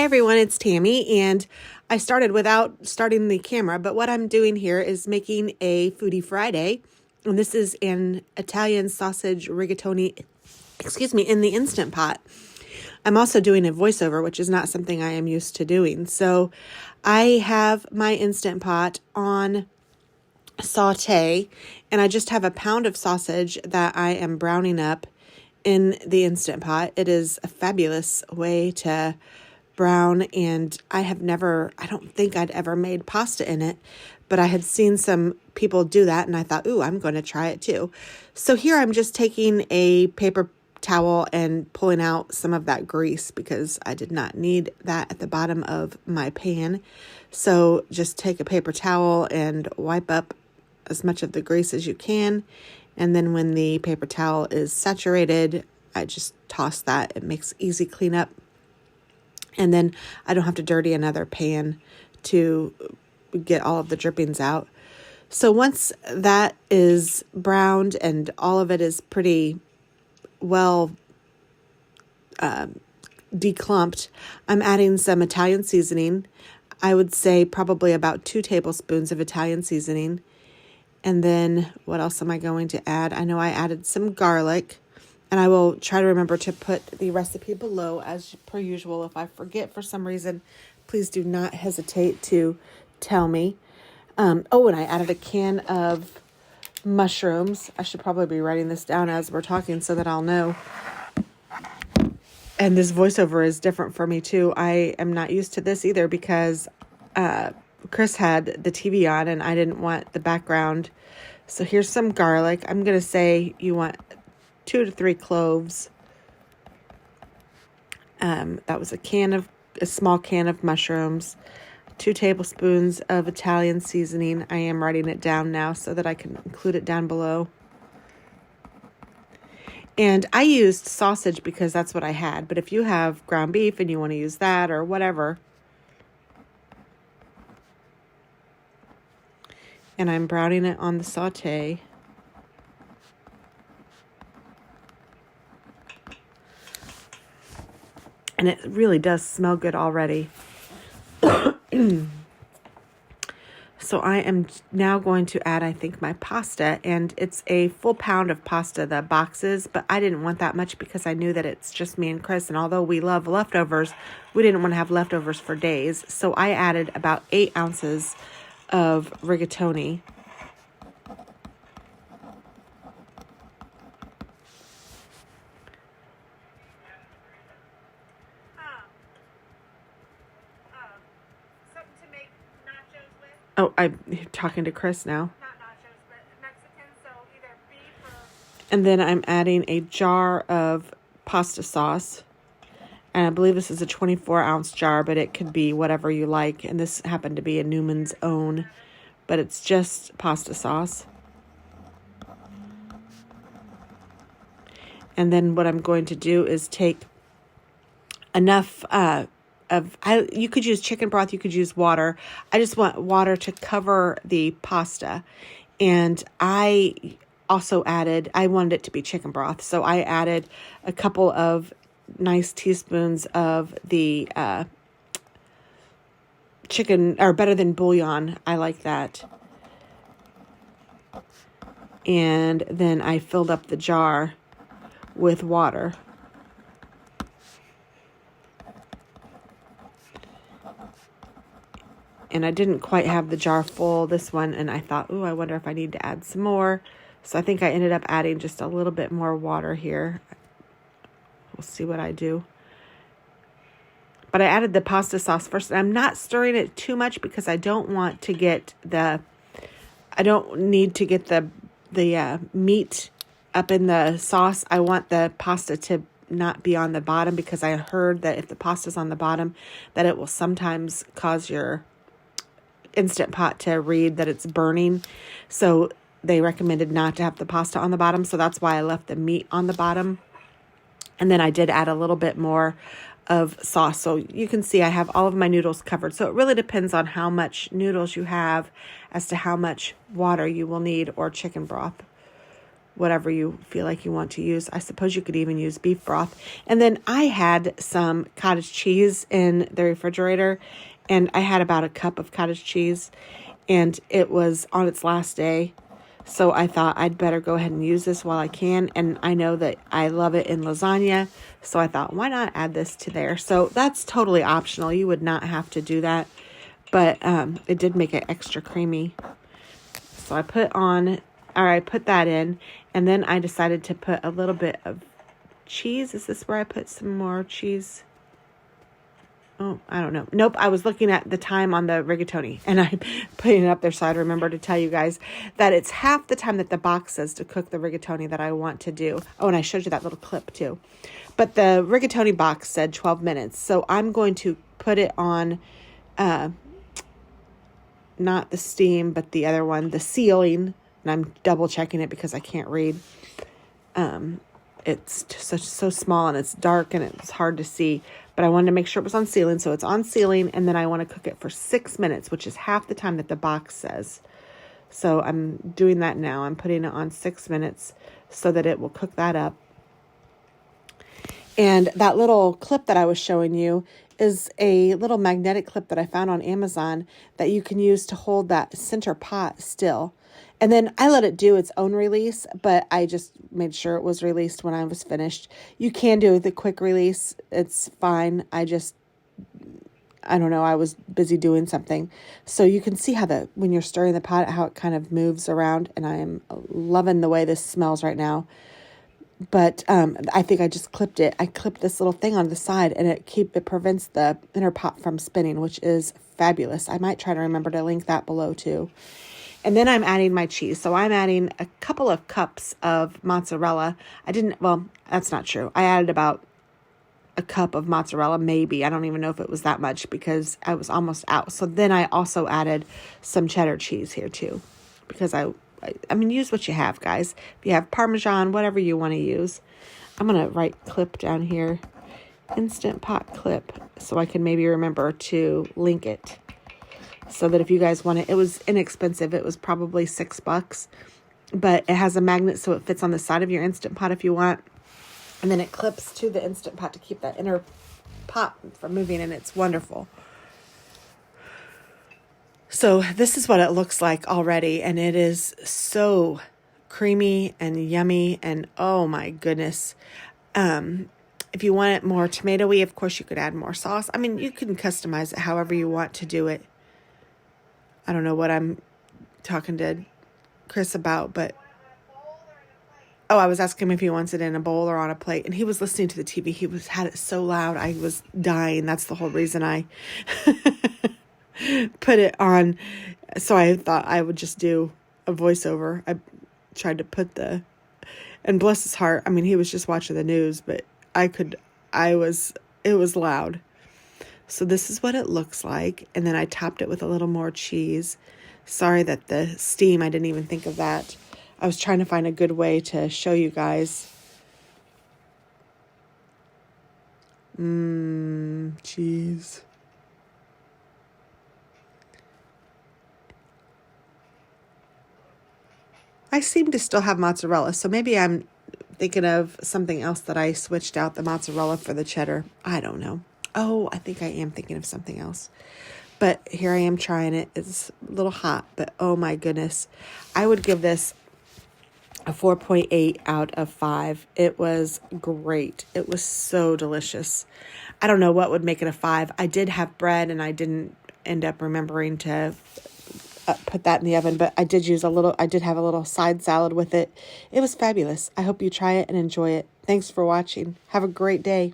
everyone, it's Tammy, and I started without starting the camera, but what I'm doing here is making a Foodie Friday, and this is an Italian sausage rigatoni, in the Instant Pot. I'm also doing a voiceover, which is not something I am used to doing. So I have my Instant Pot on Saute, and I just have a pound of sausage that I am browning up in the Instant Pot. It is a fabulous way to brown, and I don't think I'd ever made pasta in it, but I had seen some people do that, and I thought, ooh, I'm going to try it too. So here I'm just taking a paper towel and pulling out some of that grease because I did not need that at the bottom of my pan. So just take a paper towel and wipe up as much of the grease as you can. And then when the paper towel is saturated, I just toss that. It makes easy cleanup. And then I don't have to dirty another pan to get all of the drippings out. So once that is browned and all of it is pretty well declumped, I'm adding some Italian seasoning. I would say probably about 2 tablespoons of Italian seasoning. And then what else am I going to add? I know I added some garlic. And I will try to remember to put the recipe below as per usual. If I forget for some reason, please do not hesitate to tell me. And I added a can of mushrooms. I should probably be writing this down as we're talking so that I'll know. And this voiceover is different for me too. I am not used to this either because Chris had the TV on and I didn't want the background. So here's some garlic. I'm going to say you want 2 to 3 cloves. That was a small can of mushrooms, 2 tablespoons of Italian seasoning. I am writing it down now so that I can include it down below. And I used sausage because that's what I had. But if you have ground beef and you want to use that or whatever. And I'm browning it on the saute. And it really does smell good already. So I am now going to add, I think, my pasta. And it's a full pound of pasta, the boxes. But I didn't want that much because I knew that it's just me and Chris. And although we love leftovers, we didn't want to have leftovers for days. So I added about 8 ounces of rigatoni. Oh, I'm talking to Chris now. Not nachos, but Mexican, so either beef or... And then I'm adding a jar of pasta sauce. And I believe this is a 24-ounce jar, but it could be whatever you like. And this happened to be a Newman's Own, but it's just pasta sauce. And then what I'm going to do is take enough... you could use chicken broth, you could use water. I just want water to cover the pasta. And I also I wanted it to be chicken broth. So I added a couple of nice teaspoons of the chicken, or better than bouillon. I like that. And then I filled up the jar with water. And I didn't quite have the jar full, this one, and I thought, ooh, I wonder if I need to add some more. So I think I ended up adding just a little bit more water here. We'll see what I do. But I added the pasta sauce first, and I'm not stirring it too much because I don't want to get the meat up in the sauce. I want the pasta to not be on the bottom because I heard that if the pasta's on the bottom, that it will sometimes cause your Instant Pot to read that it's burning. So they recommended not to have the pasta on the bottom. So that's why I left the meat on the bottom. And then I did add a little bit more of sauce. So you can see I have all of my noodles covered. So it really depends on how much noodles you have as to how much water you will need or chicken broth. whatever you feel like you want to use. I suppose you could even use beef broth. And then I had some cottage cheese in the refrigerator, and I had about a cup of cottage cheese, and it was on its last day. So I thought I'd better go ahead and use this while I can. And I know that I love it in lasagna. So I thought, why not add this to there? So that's totally optional. You would not have to do that. But it did make it extra creamy. So I put that in. And then I decided to put a little bit of cheese. Is this where I put some more cheese? Oh, I don't know. Nope, I was looking at the time on the rigatoni, and I'm putting it up there so I'd remember to tell you guys that it's half the time that the box says to cook the rigatoni that I want to do. Oh, and I showed you that little clip too. But the rigatoni box said 12 minutes, so I'm going to put it on, not the steam, but the other one, the sealing, and I'm double checking it because I can't read. It's just so small and it's dark and it's hard to see. But I wanted to make sure it was on sealing. So it's on sealing. And then I want to cook it for 6 minutes, which is half the time that the box says. So I'm doing that now. I'm putting it on 6 minutes so that it will cook that up. And that little clip that I was showing you is a little magnetic clip that I found on Amazon that you can use to hold that center pot still. And then I let it do its own release, but I just made sure it was released when I was finished. You can do the quick release. It's fine. I don't know. I was busy doing something. So you can see how when you're stirring the pot, how it kind of moves around. And I am loving the way this smells right now. But I think I just clipped it. I clipped this little thing on the side, and it prevents the inner pot from spinning, which is fabulous. I might try to remember to link that below too. And then I'm adding my cheese. So I'm adding a couple of cups of mozzarella. That's not true. I added about a cup of mozzarella, maybe. I don't even know if it was that much because I was almost out. So then I also added some cheddar cheese here too, because I mean, use what you have, guys. If you have Parmesan, whatever you want to use. I'm going to write clip down here, Instant Pot clip, so I can maybe remember to link it. So that if you guys want it was inexpensive. It was probably $6, but it has a magnet so it fits on the side of your Instant Pot if you want. And then it clips to the Instant Pot to keep that inner pot from moving, and it's wonderful. So this is what it looks like already, and it is so creamy and yummy, and oh my goodness. If you want it more tomatoey, of course you could add more sauce. I mean, you can customize it however you want to do it. I don't know what I'm talking to Chris about, but I was asking him if he wants it in a bowl or on a plate, and he was listening to the TV. He had it so loud, I was dying. That's the whole reason I put it on. So I thought I would just do a voiceover. I tried to put and bless his heart, I mean, he was just watching the news, but it was loud. So this is what it looks like. And then I topped it with a little more cheese. Sorry that the steam, I didn't even think of that. I was trying to find a good way to show you guys. Cheese. I seem to still have mozzarella, so maybe I'm thinking of something else that I switched out the mozzarella for the cheddar. I don't know. Oh, I think I am thinking of something else. But here I am trying it. It's a little hot, but oh my goodness. I would give this a 4.8 out of 5. It was great. It was so delicious. I don't know what would make it a 5. I did have bread, and I didn't end up remembering to put that in the oven, but I did have a little side salad with it. It was fabulous. I hope you try it and enjoy it. Thanks for watching. Have a great day.